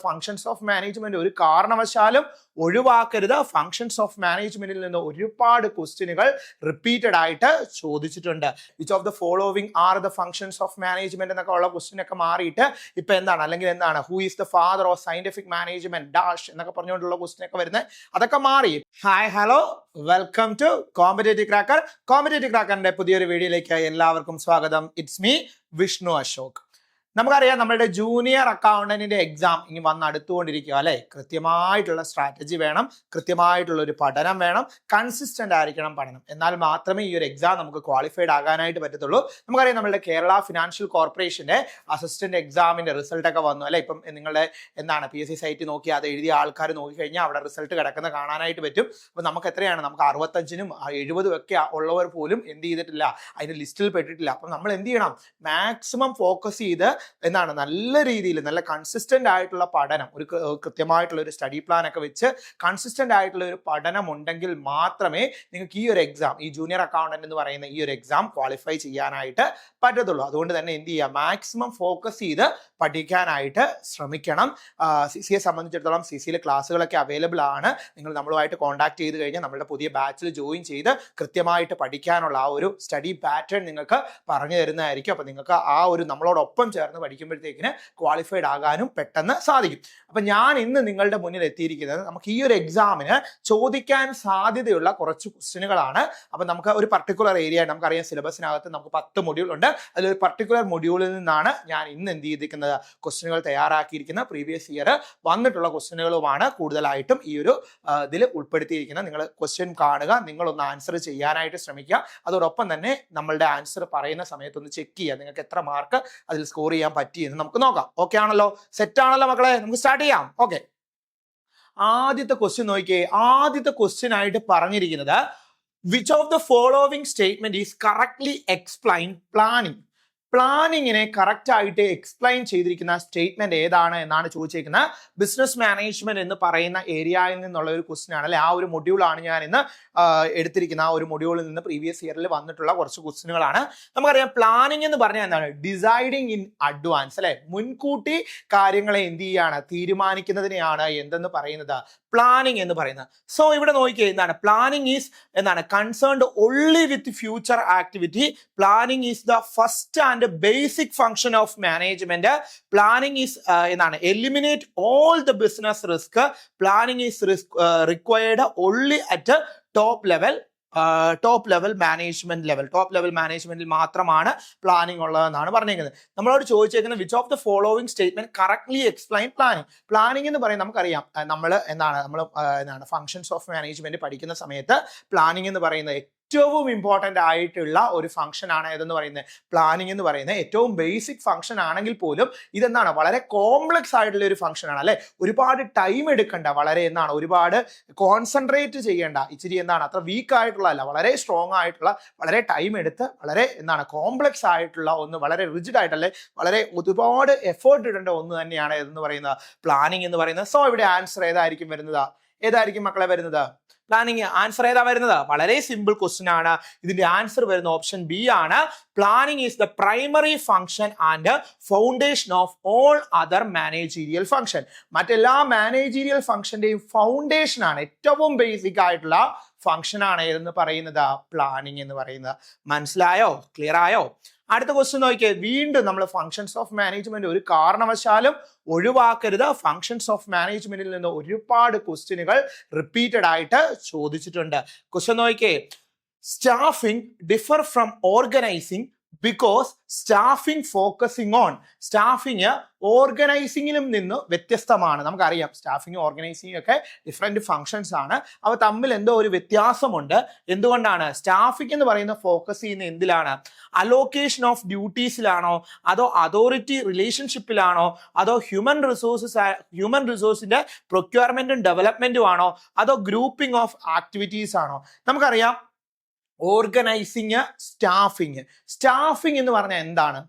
Functions of management ഒരു കാരണവശാലും ഒഴിവാക്കരുത്. Functions of മാനേജ്മെന്റിൽ നിന്ന് ഒരുപാട് ക്വസ്റ്റ്യനുകൾ റിപ്പീറ്റഡ് ആയിട്ട് ചോദിച്ചിട്ടുണ്ട്. Which of the following are the functions of management എന്നൊക്കെ ഉള്ള ക്വസ്റ്റ്യൻ ഒക്കെ മാറിയിട്ട് ഇപ്പൊ എന്താണ്, അല്ലെങ്കിൽ എന്താണ്, who is the father of scientific management dash എന്നൊക്കെ പറഞ്ഞുകൊണ്ടുള്ള ക്വസ്റ്റ്യൻ ഒക്കെ വരുന്നത്, അതൊക്കെ മാറി. Hi hello, welcome to competitive cracker. Competitive ക്രാക്കറിന്റെ പുതിയൊരു വീഡിയോയിലേക്ക് എല്ലാവർക്കും സ്വാഗതം. It's me Vishnu Ashok. നമുക്കറിയാം നമ്മളുടെ ജൂനിയർ അക്കൗണ്ടന്റിന്റെ എക്സാം ഇനി വന്ന് അടുത്തുകൊണ്ടിരിക്കുക അല്ലെ. കൃത്യമായിട്ടുള്ള സ്ട്രാറ്റജി വേണം, കൃത്യമായിട്ടുള്ള ഒരു പഠനം വേണം, കൺസിസ്റ്റന്റ് ആയിരിക്കണം പഠനം. എന്നാൽ മാത്രമേ ഈ ഒരു എക്സാം നമുക്ക് ക്വാളിഫൈഡ് ആകാനായിട്ട് പറ്റത്തുള്ളൂ. നമുക്കറിയാം നമ്മളുടെ കേരള ഫിനാൻഷ്യൽ കോർപ്പറേഷന്റെ അസിസ്റ്റന്റ് എക്സാമിന്റെ റിസൾട്ട് ഒക്കെ വന്നു അല്ലെ. ഇപ്പം നിങ്ങളുടെ എന്താണ് PSC സൈറ്റ് നോക്കി അത് എഴുതിയ ആൾക്കാർ നോക്കിക്കഴിഞ്ഞാൽ അവിടെ റിസൾട്ട് കിടക്കുന്ന കാണാനായിട്ട് പറ്റും. അപ്പൊ നമുക്ക് എത്രയാണ്, നമുക്ക് 65-നും 70-നും ഒക്കെ ഉള്ളവർ പോലും എന്ത് ചെയ്തിട്ടില്ല, അതിന്റെ ലിസ്റ്റിൽ പെട്ടിട്ടില്ല. അപ്പം നമ്മൾ എന്ത് ചെയ്യണം, മാക്സിമം ഫോക്കസ് ചെയ്ത് എന്താണ് നല്ല രീതിയിൽ നല്ല കൺസിസ്റ്റന്റ് ആയിട്ടുള്ള പഠനം, ഒരു കൃത്യമായിട്ടുള്ള ഒരു സ്റ്റഡി പ്ലാൻ ഒക്കെ വെച്ച് കൺസിസ്റ്റന്റ് ആയിട്ടുള്ള ഒരു പഠനം ഉണ്ടെങ്കിൽ മാത്രമേ നിങ്ങൾക്ക് ഈ ഒരു എക്സാം, ഈ ജൂനിയർ അക്കൗണ്ടന്റ് എന്ന് പറയുന്ന ഈ ഒരു എക്സാം ക്വാളിഫൈ ചെയ്യാനായിട്ട് പറ്റത്തുള്ളൂ. അതുകൊണ്ട് തന്നെ എന്ത് ചെയ്യുക, മാക്സിമം ഫോക്കസ് ചെയ്ത് പഠിക്കാനായിട്ട് ശ്രമിക്കണം. CCയെ സംബന്ധിച്ചിടത്തോളം CCയിലെ ക്ലാസ്സുകളൊക്കെ അവൈലബിൾ ആണ്. നിങ്ങൾ നമ്മളുമായിട്ട് കോൺടാക്ട് ചെയ്ത് കഴിഞ്ഞാൽ നമ്മുടെ പുതിയ ബാച്ചിൽ ജോയിൻ ചെയ്ത് കൃത്യമായിട്ട് പഠിക്കാനുള്ള ആ ഒരു സ്റ്റഡി പാറ്റേൺ നിങ്ങൾക്ക് പറഞ്ഞു തരുന്നതായിരിക്കും. അപ്പൊ നിങ്ങൾക്ക് ആ ഒരു നമ്മളോടൊപ്പം ചേർന്ന് പഠിക്കുമ്പോഴത്തേക്കിന് ക്വാളിഫൈഡ് ആകാനും പെട്ടെന്ന് സാധിക്കും. അപ്പൊ ഞാൻ ഇന്ന് നിങ്ങളുടെ മുന്നിൽ എത്തിയിരിക്കുന്നത് നമുക്ക് ഈ ഒരു എക്സാമിന് ചോദിക്കാൻ സാധ്യതയുള്ള കുറച്ച് ക്വസ്റ്റ്യനുകളാണ്. അപ്പൊ നമുക്ക് ഒരു പർട്ടിക്കുലർ ഏരിയ, നമുക്കറിയാം സിലബസിനകത്ത് നമുക്ക് 10 മൊഡ്യൂൾ ഉണ്ട്. അതിലൊരു പർട്ടിക്കുലർ മൊഡ്യൂളിൽ നിന്നാണ് ഞാൻ ഇന്ന് എന്ത് ചെയ്തിരിക്കുന്നത്, ക്വസ്റ്റ്യനുകൾ തയ്യാറാക്കിയിരിക്കുന്ന പ്രീവിയസ് ഇയർ വന്നിട്ടുള്ള ക്വസ്റ്റ്യനുകളുമാണ് കൂടുതലായിട്ടും ഈ ഒരു ഇതിൽ ഉൾപ്പെടുത്തിയിരിക്കുന്നത്. നിങ്ങൾ ക്വസ്റ്റ്യൻ കാണുക, നിങ്ങളൊന്ന് ആൻസർ ചെയ്യാനായിട്ട് ശ്രമിക്കുക. അതോടൊപ്പം തന്നെ നമ്മളുടെ ആൻസർ പറയുന്ന സമയത്തൊന്ന് ചെക്ക് ചെയ്യുക, നിങ്ങൾക്ക് എത്ര മാർക്ക് അതിൽ സ്കോർ ചെയ്യാൻ പറ്റി എന്ന് നമുക്ക് നോക്കാം. ഓക്കെ ആണല്ലോ, സെറ്റ് ആണല്ലോ മക്കളെ, നമുക്ക് സ്റ്റാർട്ട് ചെയ്യാം. ഓക്കെ, ആദ്യത്തെ ക്വസ്റ്റ്യൻ നോക്കിയേ. ആദ്യത്തെ ക്വസ്റ്റ്യൻ ആയിട്ട് പറഞ്ഞിരിക്കുന്നത് which of the following statement is correctly explain planning. പ്ലാനിങ്ങിനെ കറക്റ്റ് ആയിട്ട് എക്സ്പ്ലെയിൻ ചെയ്തിരിക്കുന്ന സ്റ്റേറ്റ്മെന്റ് ഏതാണ് എന്നാണ് ചോദിച്ചിരിക്കുന്നത്. ബിസിനസ് മാനേജ്മെന്റ് എന്ന് പറയുന്ന ഏരിയയിൽ നിന്നുള്ള ഒരു ക്വസ്റ്റ്യൻ ആണ് അല്ലെ. ആ ഒരു മൊഡ്യൂളാണ് ഞാൻ ഇന്ന് എടുത്തിരിക്കുന്നത്. ആ ഒരു മൊഡ്യൂളിൽ നിന്ന് പ്രീവിയസ് ഇയറിൽ വന്നിട്ടുള്ള കുറച്ച് ക്വസ്റ്റ്യനുകളാണ്. നമുക്കറിയാം പ്ലാനിങ് എന്ന് പറഞ്ഞാൽ എന്താണ്, ഡിസൈഡിങ് ഇൻ അഡ്വാൻസ് അല്ലെ. മുൻകൂട്ടി കാര്യങ്ങളെ എന്ത് ചെയ്യാണ്, തീരുമാനിക്കുന്നതിനെയാണ് എന്തെന്ന് പറയുന്നത്, പ്ലാനിങ് എന്ന് പറയുന്നത്. സോ ഇവിടെ നോക്കിയേ, എന്താണ് പ്ലാനിങ് ഈസ്, എന്താണ് concerned only with future activity. Planning is the first and basic function of management. Planning is എന്താണ് eliminate all the business risk. Planning is required only at top level മാനേജ്മെന്റിൽ മാത്രമാണ് planning ഉള്ളതെന്നാണ് പറഞ്ഞിരിക്കുന്നത്. നമ്മളോട് ചോദിച്ചേക്കുന്നത് which of the following statement correctly explain planning. Planning എന്ന് പറയുന്നത് നമുക്കറിയാം, നമ്മൾ ഫങ്ഷൻസ് ഓഫ് മാനേജ്മെന്റ് പഠിക്കുന്ന സമയത്ത് പ്ലാനിങ് എന്ന് പറയുന്നത് ഏറ്റവും ഇമ്പോർട്ടൻ്റ് ആയിട്ടുള്ള ഒരു ഫംഗ്ഷൻ ആണ് ഏതെന്ന് പറയുന്നത്, പ്ലാനിങ് എന്ന് പറയുന്നത്. ഏറ്റവും ബേസിക് ഫംഗ്ഷൻ ആണെങ്കിൽ പോലും ഇതെന്താണ് വളരെ കോംപ്ലക്സ് ആയിട്ടുള്ള ഒരു ഫംഗ്ഷൻ ആണ് അല്ലെ. ഒരുപാട് ടൈം എടുക്കേണ്ട, വളരെ ഒരുപാട് കോൺസെൻട്രേറ്റ് ചെയ്യേണ്ട, ഇച്ചിരി അത്ര വീക്ക് ആയിട്ടുള്ള, വളരെ സ്ട്രോങ് ആയിട്ടുള്ള, വളരെ ടൈം എടുത്ത് വളരെ കോംപ്ലക്സ് ആയിട്ടുള്ള ഒന്ന്, വളരെ റിജിഡ് ആയിട്ടല്ലേ, വളരെ ഒരുപാട് എഫേർട്ട് ഇടേണ്ട ഒന്ന് തന്നെയാണ് ഏതെന്ന് പറയുന്നത്, പ്ലാനിങ് എന്ന് പറയുന്നത്. സോ ഇവിടെ ആൻസർ ഏതായിരിക്കും മക്കളെ വരുന്നത്? പ്ലാനിങ് ആൻസർ ഏതാ വരുന്നത്? വളരെ സിമ്പിൾ ക്വസ്റ്റ്യൻ ആണ്. ഇതിന്റെ ആൻസർ വരുന്ന ഓപ്ഷൻ ബി ആണ്. Planning is the primary function and foundation of all other managerial function. മറ്റെല്ലാ മാനേജീരിയൽ ഫംഗ്ഷന്റെയും ഫൗണ്ടേഷൻ ആണ്, ഏറ്റവും ബേസിക് ആയിട്ടുള്ള ഫംഗ്ഷൻ ആണ് ഏതെന്ന് പറയുന്നത്, പ്ലാനിങ് എന്ന് പറയുന്നത്. മനസ്സിലായോ? ക്ലിയർ ആയോ? അടുത്ത ക്വസ്റ്റ്യൻ നോക്കിയേ. വീണ്ടും നമ്മൾ ഫങ്ഷൻസ് ഓഫ് മാനേജ്മെന്റ് ഒരു കാരണവശാലും ഒഴിവാക്കരുത്. ഫങ്ഷൻസ് ഓഫ് മാനേജ്മെന്റിൽ നിന്ന് ഒരുപാട് ക്വസ്റ്റ്യനുകൾ റിപ്പീറ്റഡ് ആയിട്ട് ചോദിച്ചിട്ടുണ്ട്. ക്വസ്റ്റ്യൻ നോക്കിയേ. Staffing differ from organising because staffing focusing on. Staffing ഓർഗനൈസിങ്ങിലും നിന്ന് വ്യത്യസ്തമാണ്. നമുക്കറിയാം സ്റ്റാഫിങ് ഓർഗനൈസിങ് ഒക്കെ ഡിഫറെന്റ് ഫങ്ഷൻസ് ആണ്. അവ തമ്മിൽ എന്തോ ഒരു വ്യത്യാസമുണ്ട്. എന്തുകൊണ്ടാണ്? സ്റ്റാഫിംഗ് എന്ന് പറയുന്ന ഫോക്കസ് ചെയ്യുന്ന എന്തിലാണ്? അലോക്കേഷൻ ഓഫ് ഡ്യൂട്ടീസിലാണോ, അതോ അതോറിറ്റി റിലേഷൻഷിപ്പിലാണോ, അതോ ഹ്യൂമൻ റിസോഴ്സിന്റെ പ്രൊക്യൂർമെന്റും ഡെവലപ്മെന്റും ആണോ, അതോ ഗ്രൂപ്പിംഗ് ഓഫ് ആക്ടിവിറ്റീസ് ആണോ? നമുക്കറിയാം ഓർഗനൈസിങ്, സ്റ്റാഫിങ് എന്ന് പറഞ്ഞാൽ എന്താണ്?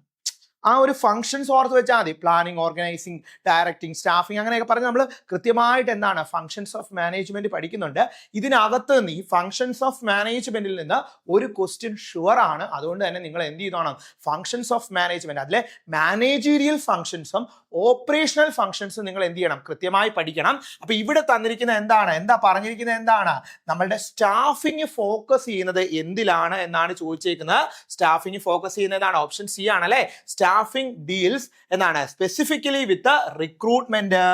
ആ ഒരു ഫങ്ഷൻസ് ഓർത്ത് വെച്ചാൽ മതി. പ്ലാനിങ്, ഓർഗനൈസിങ്, ഡയറക്റ്റിംഗ്, സ്റ്റാഫിംഗ് അങ്ങനെയൊക്കെ പറഞ്ഞ് നമ്മൾ കൃത്യമായിട്ട് എന്താണ് ഫങ്ഷൻസ് ഓഫ് മാനേജ്മെന്റ് പഠിക്കുന്നുണ്ട്. ഇതിനകത്ത് നിന്ന് ഈ ഫങ്ഷൻസ് ഓഫ് മാനേജ്മെന്റിൽ നിന്ന് ഒരു ക്വസ്റ്റ്യൻ ഷുവർ ആണ്. അതുകൊണ്ട് തന്നെ നിങ്ങൾ എന്ത് ചെയ്തോണം, ഫങ്ഷൻസ് ഓഫ് മാനേജ്മെന്റ് അതിലെ മാനേജീരിയൽ ഫങ്ഷൻസും ഓപ്പറേഷണൽ ഫങ്ഷൻസും നിങ്ങൾ എന്ത് ചെയ്യണം, കൃത്യമായി പഠിക്കണം. അപ്പൊ ഇവിടെ തന്നിരിക്കുന്ന എന്താ പറഞ്ഞിരിക്കുന്നത് എന്താണ്, നമ്മളുടെ സ്റ്റാഫിംഗ് ഫോക്കസ് ചെയ്യുന്നത് എന്തിലാണ് എന്നാണ് ചോദിച്ചേക്കുന്നത്. സ്റ്റാഫിംഗ് ഫോക്കസ് ചെയ്യുന്നതാണ് ഓപ്ഷൻ സി ആണ് അല്ലെ. സ്റ്റാഫിംഗ് ഡീൽസ് എന്നാണ് specifically with recruitment,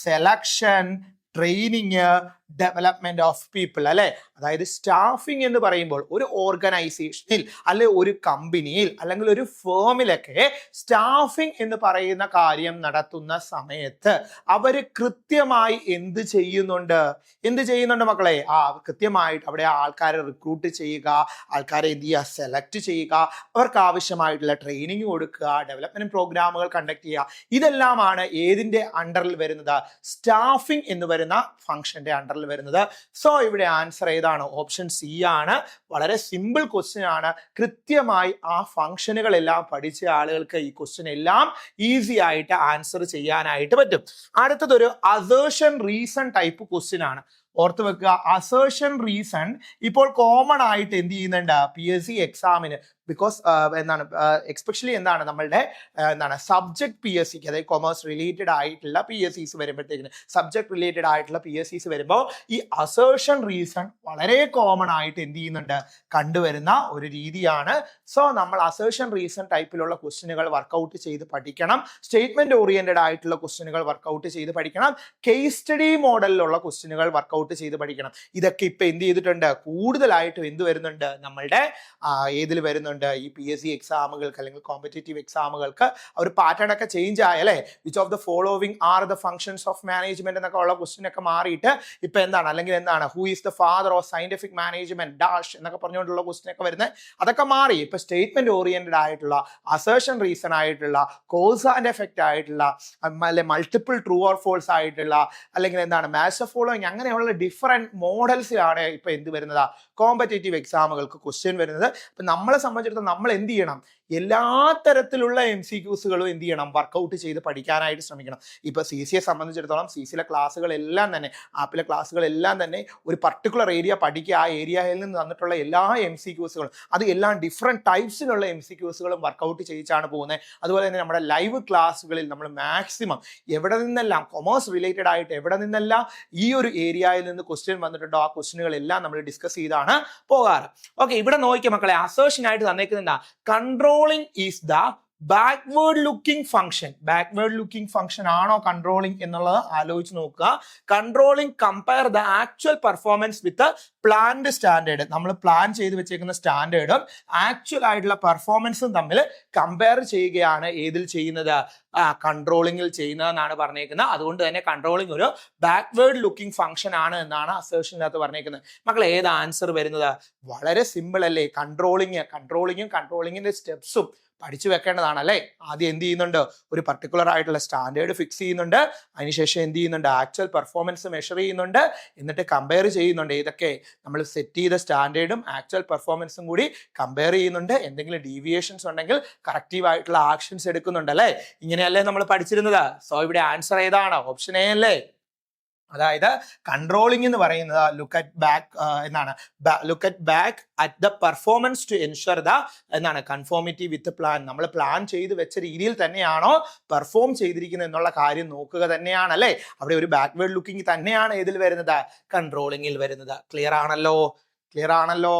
selection, training, development of people അല്ലെ. അതായത് സ്റ്റാഫിംഗ് എന്ന് പറയുമ്പോൾ ഒരു ഓർഗനൈസേഷനിൽ അല്ലെ ഒരു കമ്പനിയിൽ അല്ലെങ്കിൽ ഒരു ഫേമിലൊക്കെ സ്റ്റാഫിംഗ് എന്ന് പറയുന്ന കാര്യം നടത്തുന്ന സമയത്ത് അവര് കൃത്യമായി എന്ത് ചെയ്യുന്നുണ്ട് മക്കളെ, കൃത്യമായിട്ട് അവിടെ ആൾക്കാരെ റിക്രൂട്ട് ചെയ്യുക, ആൾക്കാരെ എന്ത് ചെയ്യുക, സെലക്ട് ചെയ്യുക, അവർക്ക് ആവശ്യമായിട്ടുള്ള ട്രെയിനിങ് കൊടുക്കുക, ഡെവലപ്മെന്റ് പ്രോഗ്രാമുകൾ കണ്ടക്ട് ചെയ്യുക. ഇതെല്ലാമാണ് ഏതിന്റെ അണ്ടറിൽ വരുന്നത്, സ്റ്റാഫിംഗ് എന്ന് വരുന്ന ഫംഗ്ഷന്റെ അണ്ടറിൽ വരുന്നത്. സോ ഇവിടെ ആൻസർ ഏതാണ്, ഓപ്ഷൻ സി ആണ്. വളരെ സിമ്പിൾ ക്വസ്റ്റ്യൻ ആണ്. കൃത്യമായി ആ ഫംഗ്ഷനുകളെല്ലാം പഠിച്ച ആളുകൾക്ക് ഈ ക്വസ്റ്റ്യൻ എല്ലാം ഈസി ആയിട്ട് ആൻസർ ചെയ്യാനായിട്ട് പറ്റും. അടുത്തതൊരു അസേർഷൻ റീസൺ ടൈപ്പ് ക്വസ്റ്റ്യൻ ആണ്. ഓർത്ത് വെക്കുക, അസേർഷൻ റീസൺ ഇപ്പോൾ കോമൺ ആയിട്ട് എന്ത് ചെയ്യുന്നുണ്ട് PSC എക്സാമിന്. ബിക്കോസ് എക്സ്പെഷ്യലി നമ്മളുടെ സബ്ജക്ട് PSCക്ക്, അതായത് കൊമേഴ്സ് റിലേറ്റഡ് ആയിട്ടുള്ള PSCs വരുമ്പോഴത്തേക്കിന്, സബ്ജക്ട് റിലേറ്റഡ് ആയിട്ടുള്ള PSCs വരുമ്പോൾ ഈ അസേർഷൻ റീസൺ വളരെ കോമൺ ആയിട്ട് എന്ത് ചെയ്യുന്നുണ്ട്, കണ്ടുവരുന്ന ഒരു രീതിയാണ്. സോ നമ്മൾ അസേർഷൻ റീസൺ ടൈപ്പിലുള്ള ക്വസ്റ്റ്യനുകൾ വർക്കൗട്ട് ചെയ്ത് പഠിക്കണം. സ്റ്റേറ്റ്മെന്റ് ഓറിയന്റഡ് ആയിട്ടുള്ള ക്വസ്റ്റ്യനുകൾ വർക്കൗട്ട് ചെയ്ത് പഠിക്കണം. കേസ് സ്റ്റഡി മോഡലിലുള്ള ക്വസ്റ്റ്യനുകൾ വർക്കൗട്ട് ചെയ്ത് പഠിക്കണം. ഇതൊക്കെ ഇപ്പൊ എന്ത് ചെയ്തിട്ടുണ്ട്, കൂടുതലായിട്ടും എന്ത് വരുന്നുണ്ട്, നമ്മളുടെ ഏതിൽ വരുന്നുണ്ട്, ഈ PSC എക്സാമുകൾക്ക് അല്ലെങ്കിൽ കോമ്പറ്റേറ്റീവ് എക്സാമുകൾക്ക് ഒരു പാറ്റേൺ ഒക്കെ ചേഞ്ച് ആയല്ലേ. Which of the following are the functions of management എന്നൊക്കെ ഉള്ള ക്വസ്റ്റ്യൻ ഒക്കെ മാറിയിട്ട് ഇപ്പൊ എന്താണ് who is the father of scientific management dash എന്നൊക്കെ പറഞ്ഞുകൊണ്ടുള്ള ക്വസ്റ്റ്യൻ ഒക്കെ വരുന്നത്, അതൊക്കെ മാറി. ഇപ്പൊ സ്റ്റേറ്റ്മെന്റ് ഓറിയന്റഡ് ആയിട്ടുള്ള, അസേർഷൻ റീസൺ ആയിട്ടുള്ള, കോസ് ആൻഡ് എഫക്റ്റ് ആയിട്ടുള്ള, അല്ലെ മൾട്ടിപ്പിൾ ട്രൂ ഓർ ഫോൾസ് ആയിട്ടുള്ള, അല്ലെങ്കിൽ മാച്ച് ഓഫ് ഫോളോയിങ്, അങ്ങനെയുള്ള ഡിഫറെന്റ് മോഡൽസിലാണ് ഇപ്പൊ എന്ത് വരുന്നത്, കോമ്പറ്റേറ്റീവ് എക്സാമുകൾക്ക് ക്വസ്റ്റ്യൻ വരുന്നത്. അപ്പൊ നമ്മളെ സംബന്ധിച്ചിടത്തോളം നമ്മൾ എന്ത് ചെയ്യണം, എല്ലാ തരത്തിലുള്ള MCQസുകളും എന്ത് ചെയ്യണം, വർക്കൗട്ട് ചെയ്ത് പഠിക്കാനായിട്ട് ശ്രമിക്കണം. ഇപ്പൊ CCയെ സംബന്ധിച്ചിടത്തോളം CCയിലെ ക്ലാസ്സുകളെല്ലാം തന്നെ, ആപ്പിലെ ക്ലാസ്സുകളെല്ലാം തന്നെ ഒരു പർട്ടിക്കുലർ ഏരിയ പഠിക്കുക, ആ ഏരിയയിൽ നിന്ന് തന്നിട്ടുള്ള എല്ലാ MCQസുകളും, അത് എല്ലാം ഡിഫറെന്റ് ടൈപ്സിലുള്ള MCQസുകളും വർക്കൗട്ട് ചെയ്യിച്ചാണ് പോകുന്നത്. അതുപോലെ തന്നെ നമ്മുടെ ലൈവ് ക്ലാസ്സുകളിൽ നമ്മൾ മാക്സിമം എവിടെ നിന്നെല്ലാം കൊമേഴ്സ് റിലേറ്റഡ് ആയിട്ട് എവിടെ നിന്നെല്ലാം ഈ ഒരു ഏരിയയിൽ നിന്ന് ക്വസ്റ്റ്യൻ വന്നിട്ടുണ്ടോ, ആ ക്വസ്റ്റ്യനുകളെല്ലാം നമ്മൾ ഡിസ്കസ് ചെയ്താണ് പോകാറ്. ഓക്കെ, ഇവിടെ നോക്കിയ മക്കളെ, അസേർഷൻ ആയിട്ട് തന്നേക്കുന്ന controlling is the backward looking function ആണോ കൺട്രോളിംഗ് എന്നുള്ളത് ആലോചിച്ച് നോക്കുക. Controlling compare the actual performance with planned standard. നമ്മൾ പ്ലാൻ ചെയ്ത് വെച്ചേക്കുന്ന സ്റ്റാൻഡേർഡും ആക്ച്വൽ ആയിട്ടുള്ള പെർഫോമൻസും തമ്മിൽ കമ്പയർ ചെയ്യുകയാണ് ഏതിൽ ചെയ്യുന്നത്, കൺട്രോളിംഗിൽ ചെയ്യുന്നതെന്നാണ് പറഞ്ഞേക്കുന്നത്. അതുകൊണ്ട് തന്നെ കൺട്രോളിംഗ് ഒരു ബാക്ക്വേർഡ് ലുക്കിംഗ് ഫംഗ്ഷൻ ആണ് എന്നാണ് അസേർഷനകത്ത് പറഞ്ഞേക്കുന്നത്. മക്കൾ ഏത് ആൻസർ വരുന്നത്, വളരെ സിമ്പിൾ അല്ലേ. കൺട്രോളിങ്ങിന്റെ സ്റ്റെപ്സും പഠിച്ചു വെക്കേണ്ടതാണ് അല്ലേ. ആദ്യം എന്ത് ചെയ്യുന്നുണ്ട്, ഒരു പർട്ടിക്കുലർ ആയിട്ടുള്ള സ്റ്റാൻഡേർഡ് ഫിക്സ് ചെയ്യുന്നുണ്ട്, അതിനുശേഷം എന്ത് ചെയ്യുന്നുണ്ട്, ആക്ച്വൽ പെർഫോമൻസ് മെഷർ ചെയ്യുന്നുണ്ട്, എന്നിട്ട് കമ്പയർ ചെയ്യുന്നുണ്ട്. ഏതൊക്കെ നമ്മൾ സെറ്റ് ചെയ്ത സ്റ്റാൻഡേർഡും ആക്ച്വൽ പെർഫോമൻസും കൂടി കമ്പയർ ചെയ്യുന്നുണ്ട്. എന്തെങ്കിലും ഡീവിയേഷൻസ് ഉണ്ടെങ്കിൽ കറക്റ്റീവ് ആയിട്ടുള്ള ആക്ഷൻസ് എടുക്കുന്നുണ്ട് അല്ലേ. ഇങ്ങനെയല്ലേ നമ്മൾ പഠിച്ചിരുന്നത്. സോ ഇവിടെ ആൻസർ ഏതാണ്, ഓപ്ഷൻ എ അല്ലേ. അതായത് കൺട്രോളിംഗ് എന്ന് പറയുന്നത് look at back at the performance to ensure the conformity with plan. നമ്മൾ പ്ലാൻ ചെയ്ത് വെച്ച രീതിയിൽ തന്നെയാണോ പെർഫോം ചെയ്തിരിക്കുന്നത് എന്നുള്ള കാര്യം നോക്കുക തന്നെയാണ് അല്ലേ. അവിടെ ഒരു ബാക്ക്വേർഡ് ലുക്കിംഗ് തന്നെയാണ് ഇതിൽ വരുന്നത്, കൺട്രോളിംഗിൽ വരുന്നത്. ക്ലിയർ ആണല്ലോ.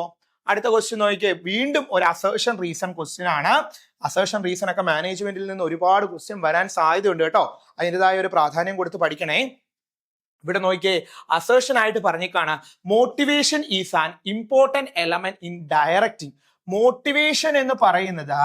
അടുത്ത ക്വസ്റ്റ്യൻ നോക്കിയേ, വീണ്ടും ഒരു അസേർഷൻ റീസൺ ക്വസ്റ്റ്യൻ ആണ്. അസേർഷൻ റീസൺ ഒക്കെ മാനേജ്മെന്റിൽ നിന്ന് ഒരുപാട് ക്വസ്റ്റ്യൻ വരാൻ സാധ്യതയുണ്ട് കേട്ടോ. അതിൻ്റെതായ ഒരു പ്രാധാന്യം കൊടുത്ത് പഠിക്കണേ. ഇവിടെ നോക്കിയേ, അസേർഷൻ ആയിട്ട് പറഞ്ഞേക്കാണ് motivation is an important element in directing. Motivation എന്ന് പറയുന്നത്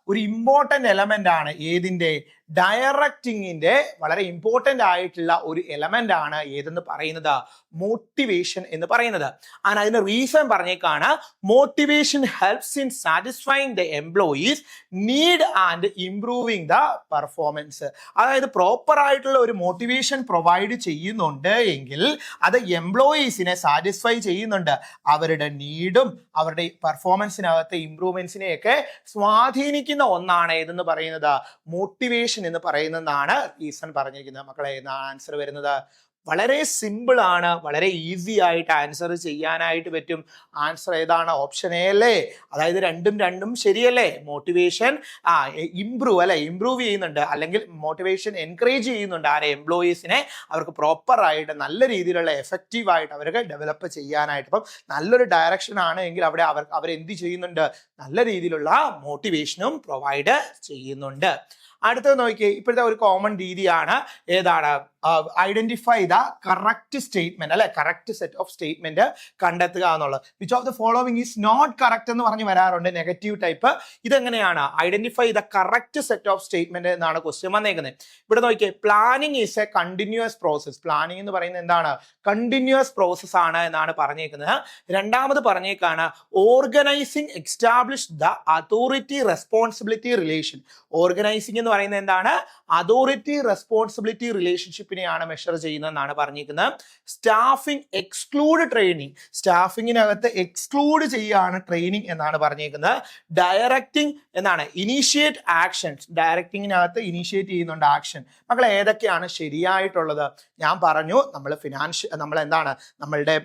ഒരു ഇമ്പോർട്ടന്റ് എലമെന്റ് ആണ് ഏതിന്റെ, ഡയറക്റ്റിങ്ങിന്റെ വളരെ ഇമ്പോർട്ടന്റ് ആയിട്ടുള്ള ഒരു എലമെന്റ് ആണ് ഏതെന്ന് പറയുന്നത്, മോട്ടിവേഷൻ എന്ന് പറയുന്നത്. ആൻഡ് അതിന് റീസൺ പറഞ്ഞേക്കാണ്, motivation helps in satisfying the employees need and improving the performance. അതായത് പ്രോപ്പർ ആയിട്ടുള്ള ഒരു മോട്ടിവേഷൻ പ്രൊവൈഡ് ചെയ്യുന്നുണ്ട് എങ്കിൽ അത് എംപ്ലോയീസിനെ സാറ്റിസ്ഫൈ ചെയ്യുന്നുണ്ട്, അവരുടെ നീഡും അവരുടെ പെർഫോമൻസിനകത്തെ ഇംപ്രൂവ്മെന്റ്സിനെയൊക്കെ സ്വാധീനിക്കുന്ന ഒന്നാണ് ഏതെന്ന് പറയുന്നത്, മോട്ടിവേഷൻ എന്ന് പറയുന്നതാണ് റീസൺ പറഞ്ഞിരിക്കുന്നത്. മക്കളെ ആൻസർ വരുന്നത് വളരെ സിമ്പിൾ ആണ്, വളരെ ഈസി ആയിട്ട് ആൻസർ ചെയ്യാനായിട്ട് പറ്റും. ആൻസർ ഏതാണ്? ഓപ്ഷൻ എ അല്ലേ? അതായത് രണ്ടും ശരിയല്ലേ? മോട്ടിവേഷൻ ഇംപ്രൂവ് ചെയ്യുന്നുണ്ട്, അല്ലെങ്കിൽ മോട്ടിവേഷൻ എൻകറേജ് ചെയ്യുന്നുണ്ട് ആരെ? എംപ്ലോയീസിനെ അവർക്ക് പ്രോപ്പർ ആയിട്ട് നല്ല രീതിയിലുള്ള എഫക്റ്റീവ് ആയിട്ട് അവർക്ക് ഡെവലപ്പ് ചെയ്യാനായിട്ട്. അപ്പം നല്ലൊരു ഡയറക്ഷൻ ആണ് എങ്കിൽ അവിടെ അവരെന്ത് ചെയ്യുന്നുണ്ട്? നല്ല രീതിയിലുള്ള മോട്ടിവേഷനും പ്രൊവൈഡ് ചെയ്യുന്നുണ്ട്. അടുത്തത് നോക്കിയേ, ഇപ്പോഴത്തെ ഒരു കോമൺ രീതിയാണ് ഏതാണ്? ഐഡന്റിഫൈ ദ കറക്റ്റ് സ്റ്റേറ്റ്മെന്റ്, അല്ലെ? കറക്റ്റ് സെറ്റ് ഓഫ് സ്റ്റേറ്റ്മെന്റ് കണ്ടെത്തുക എന്നുള്ളത്. Which of the following is not correct എന്ന് പറഞ്ഞ് വരാറുണ്ട്, നെഗറ്റീവ് ടൈപ്പ്. ഇതെങ്ങനെയാണ്? Identify the correct set of statement എന്നാണ് ക്വസ്റ്റ്യൻ വന്നേക്കുന്നത്. ഇവിടെ നോക്കിയേ, planning is a continuous process. Planning എന്ന് പറയുന്നത് എന്താണ്? കണ്ടിന്യൂസ് പ്രോസസ് ആണ് എന്നാണ് പറഞ്ഞേക്കുന്നത്. രണ്ടാമത് പറഞ്ഞേക്കാണ്, organising establish the authority responsibility relation. Organising എന്ന് പറയുന്നത് എന്താണ്? അതോറിറ്റി റെസ്പോൺസിബിലിറ്റി റിലേഷൻഷിപ്പിനെയാണ് മെഷർ ചെയ്യുന്നതെന്നാണ് പറഞ്ഞിരിക്കുന്നത്. Staffing exclude training. സ്റ്റാഫിങ്ങിനകത്ത് എക്സ്ക്ലൂഡ് ചെയ്യാണ് ട്രെയിനിങ് എന്നാണ് പറഞ്ഞിരിക്കുന്നത്. ഡയറക്റ്റിംഗ് എന്നാണ് ഇനീഷ്യേറ്റ് ആക്ഷൻസ്. ഡയറക്റ്റിങ്ങിനകത്ത് ഇനീഷ്യേറ്റ് ചെയ്യുന്നുണ്ട് ആക്ഷൻ. മക്കളെ ഏതൊക്കെയാണ് ശരിയായിട്ടുള്ളത്? ഞാൻ പറഞ്ഞു, നമ്മൾ എന്താണ് നമ്മളുടെ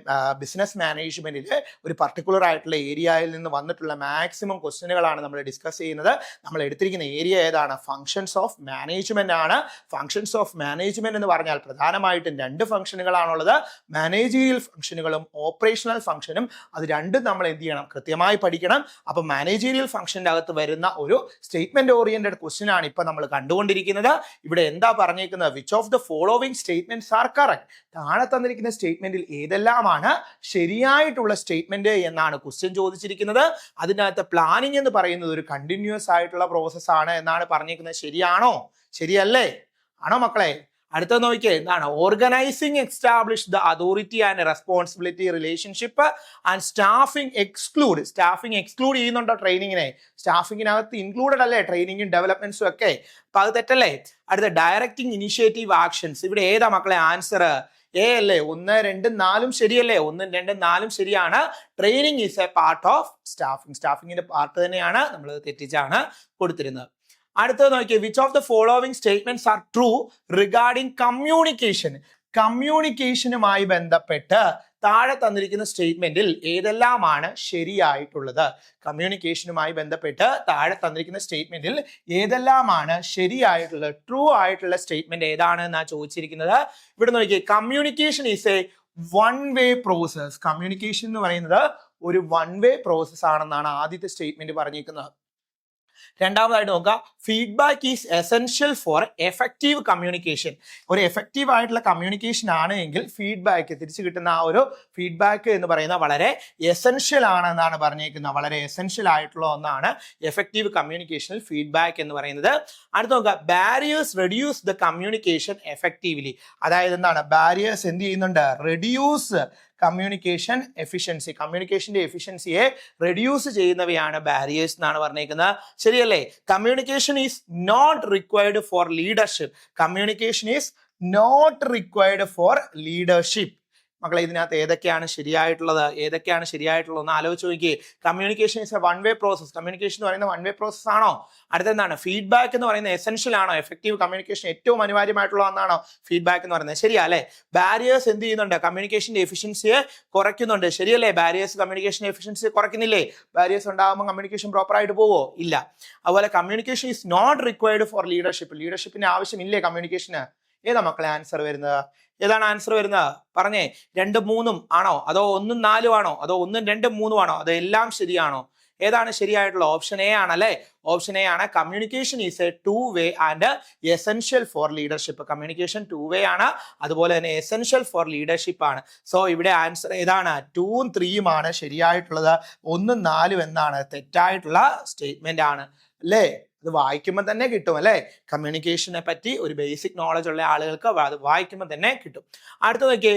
ബിസിനസ് മാനേജ്മെന്റിൽ ഒരു പർട്ടിക്കുലർ ആയിട്ടുള്ള ഏരിയയിൽ നിന്ന് വന്നിട്ടുള്ള മാക്സിമം ക്വസ്റ്റ്യനുകളാണ് നമ്മൾ ഡിസ്കസ് ചെയ്യുന്നത്. നമ്മൾ എടുത്തിരിക്കുന്ന ഏരിയ ഏതാണ്? ഫങ്ഷൻസ് ഓഫ് മാനേജ്മെന്റ് ആണ്. ഫങ്ഷൻസ് ഓഫ് മാനേജ്മെന്റ് എന്ന് പറഞ്ഞാൽ പ്രധാനമായിട്ടും രണ്ട് ഫംഗ്ഷനുകളാണുള്ളത്, മാനേജീരിയൽ ഫംഗ്ഷനുകളും ഓപ്പറേഷണൽ ഫംഗ്ഷനും. അത് രണ്ടും നമ്മൾ എന്ത് ചെയ്യണം? കൃത്യമായി പഠിക്കണം. അപ്പൊ മാനേജീരിയൽ ഫംഗ്ഷന്റെ അകത്ത് വരുന്ന ഒരു സ്റ്റേറ്റ്മെന്റ് ഓറിയന്റഡ് ക്വസ്റ്റ്യൻ ആണ് ഇപ്പൊ നമ്മൾ കണ്ടുകൊണ്ടിരിക്കുന്നത്. ഇവിടെ എന്താ പറഞ്ഞേക്കുന്നത്? Which of the following statements are correct. താഴെ തന്നിരിക്കുന്ന സ്റ്റേറ്റ്മെന്റിൽ ഏതെല്ലാമാണ് ശരിയായിട്ടുള്ള സ്റ്റേറ്റ്മെന്റ് എന്നാണ് ക്വസ്റ്റ്യൻ ചോദിച്ചിരിക്കുന്നത്. അതിനകത്ത് പ്ലാനിങ് എന്ന് പറയുന്നത് ഒരു കണ്ടിന്യൂസ് ആയിട്ടുള്ള പ്രോസസ് ആണ് എന്നാണ് പറഞ്ഞേക്കുന്നത്. ശരിയാണോ? ശരിയല്ലേ? ആണോ മക്കളെ? അടുത്തത് നോക്കിയേ, എന്താണ്? Organising establish the authority and responsibility relationship and staffing exclude. Staffing exclude ചെയ്യുന്നുണ്ടോ ട്രെയിനിങ്ങിനെ? സ്റ്റാഫിങ്ങിനകത്ത് ഇൻക്ലൂഡഡ് അല്ലേ ട്രെയിനിങ്ങും ഡെവലപ്മെന്റ്സും ഒക്കെ? അപ്പൊ അത് തെറ്റല്ലേ? അടുത്ത ഡയറക്റ്റിംഗ് ഇനിഷ്യേറ്റീവ് ആക്ഷൻസ്. ഇവിടെ ഏതാ മക്കളെ ആൻസർ? എ അല്ലേ? 1, 2, 4 ശരിയല്ലേ? 1, 2, 4 ശരിയാണ്. Training is a part of staffing. സ്റ്റാഫിങ്ങിന്റെ പാർട്ട് തന്നെയാണ്, നമ്മൾ തെറ്റിച്ചാണ് കൊടുത്തിരുന്നത്. അടുത്തത് നോക്കിയേ, which of the following statements are true regarding communication. കമ്മ്യൂണിക്കേഷനുമായി ബന്ധപ്പെട്ട് താഴെ തന്നിരിക്കുന്ന സ്റ്റേറ്റ്മെന്റിൽ ഏതെല്ലാമാണ് ശരിയായിട്ടുള്ളത്? കമ്മ്യൂണിക്കേഷനുമായി ബന്ധപ്പെട്ട് താഴെ തന്നിരിക്കുന്ന സ്റ്റേറ്റ്മെന്റിൽ ഏതെല്ലാമാണ് ശരിയായിട്ടുള്ളത്? ട്രൂ ആയിട്ടുള്ള സ്റ്റേറ്റ്മെന്റ് ഏതാണ് എന്നാ ചോദിച്ചിരിക്കുന്നത്. ഇവിടെ നോക്കിയേ, communication is A one way process. Communication എന്ന് പറയുന്നത് ഒരു വൺ വേ പ്രോസസ് ആണെന്നാണ് ആദ്യത്തെ സ്റ്റേറ്റ്മെന്റ് പറഞ്ഞിരിക്കുന്നത്. രണ്ടാമതായിട്ട് നോക്കുക, feedback is essential for effective communication. ഒരു എഫക്റ്റീവ് ആയിട്ടുള്ള കമ്മ്യൂണിക്കേഷൻ ആണ് എങ്കിൽ ഫീഡ്ബാക്ക്, തിരിച്ചു കിട്ടുന്ന ആ ഒരു ഫീഡ്ബാക്ക് എന്ന് പറയുന്നത് വളരെ എസെൻഷ്യൽ ആണെന്നാണ് പറഞ്ഞേക്കുന്നത്. വളരെ എസെൻഷ്യൽ ആയിട്ടുള്ള ഒന്നാണ് എഫക്റ്റീവ് കമ്മ്യൂണിക്കേഷനിൽ ഫീഡ്ബാക്ക് എന്ന് പറയുന്നത്. അടുത്ത് നോക്കുക, barriers reduce the communication effectively. അതായത് എന്താണ്? ബാരിയേഴ്സ് എന്ത് ചെയ്യുന്നുണ്ട്? Reduce communication efficiency. കമ്മ്യൂണിക്കേഷന്റെ എഫിഷ്യൻസിയെ റെഡ്യൂസ് ചെയ്യുന്നവയാണ് ബാരിയേഴ്സ് എന്നാണ് പറഞ്ഞേക്കുന്നത്. ശരിയല്ലേ? Communication is not required for leadership. Communication is not required for leadership. മക്കളെ ഇതിനകത്ത് ഏതൊക്കെയാണ് ശരിയായിട്ടുള്ളത്? ഏതൊക്കെയാണ് ശരിയായിട്ടുള്ളത് ഒന്ന് ആലോചിച്ച് നോക്കിയേ. Communication is a one way process. Communication എന്ന് പറയുന്നത് വൺ വേ പ്രോസസ് ആണോ? അടുത്തെന്താണ്? ഫീഡ്ബാക്ക് എന്ന് പറയുന്നത് എസെൻഷ്യൽ ആണോ? എഫക്റ്റീവ് കമ്മ്യൂണിക്കേഷൻ ഏറ്റവും അനിവാര്യമായിട്ടുള്ള ഒന്നാണോ ഫീഡ്ബാക്ക് എന്ന് പറയുന്നത്? ശരിയാ അല്ലേ? ബാരിയേഴ്സ് എന്ത് ചെയ്യുന്നുണ്ട്? കമ്മ്യൂണിക്കേഷന്റെ എഫിഷ്യൻസിയെ കുറയ്ക്കുന്നുണ്ട്. ശരിയല്ലേ? ബാരിയേഴ്സ് കമ്മ്യൂണിക്കേഷൻ എഫിഷ്യൻസി കുറയ്ക്കുന്നില്ലേ? ബാരിയേഴ്സ് ഉണ്ടാകുമ്പോൾ കമ്മ്യൂണിക്കേഷൻ പ്രോപ്പർ ആയിട്ട് പോവോ? ഇല്ല. അതുപോലെ communication is not required for leadership. ലീഡർഷിപ്പിന്റെ ആവശ്യമില്ലേ കമ്മ്യൂണിക്കേഷന്? ഏതാ മക്കളെ ആൻസർ വരുന്നത്? ഏതാണ് ആൻസർ വരുന്നത്? പറഞ്ഞേ. 2, 3 ആണോ? അതോ 1, 4 ആണോ? അതോ 1, 2, 3 ആണോ? അതെല്ലാം ശരിയാണോ? ഏതാണ് ശരിയായിട്ടുള്ള? ഓപ്ഷൻ എ ആണല്ലേ? ഓപ്ഷൻ എ ആണ്. Communication is A 2 way and essential for leadership. Communication 2 വേ ആണ്, അതുപോലെ തന്നെ എസെൻഷ്യൽ ഫോർ ലീഡർഷിപ്പ് ആണ്. സോ ഇവിടെ ആൻസർ ഏതാണ്? 2ഉം 3ഉം ആണ് ശരിയായിട്ടുള്ളത്. 1ഉം 4ഉം എന്നാണ് തെറ്റായിട്ടുള്ള സ്റ്റേറ്റ്മെന്റ് ആണ് അല്ലേ? അത് വായിക്കുമ്പോൾ തന്നെ കിട്ടും അല്ലെ. കമ്മ്യൂണിക്കേഷനെ പറ്റി ഒരു ബേസിക് നോളജ് ഉള്ള ആളുകൾക്ക് അത് വായിക്കുമ്പോൾ തന്നെ കിട്ടും. അടുത്ത നോക്കിയേ,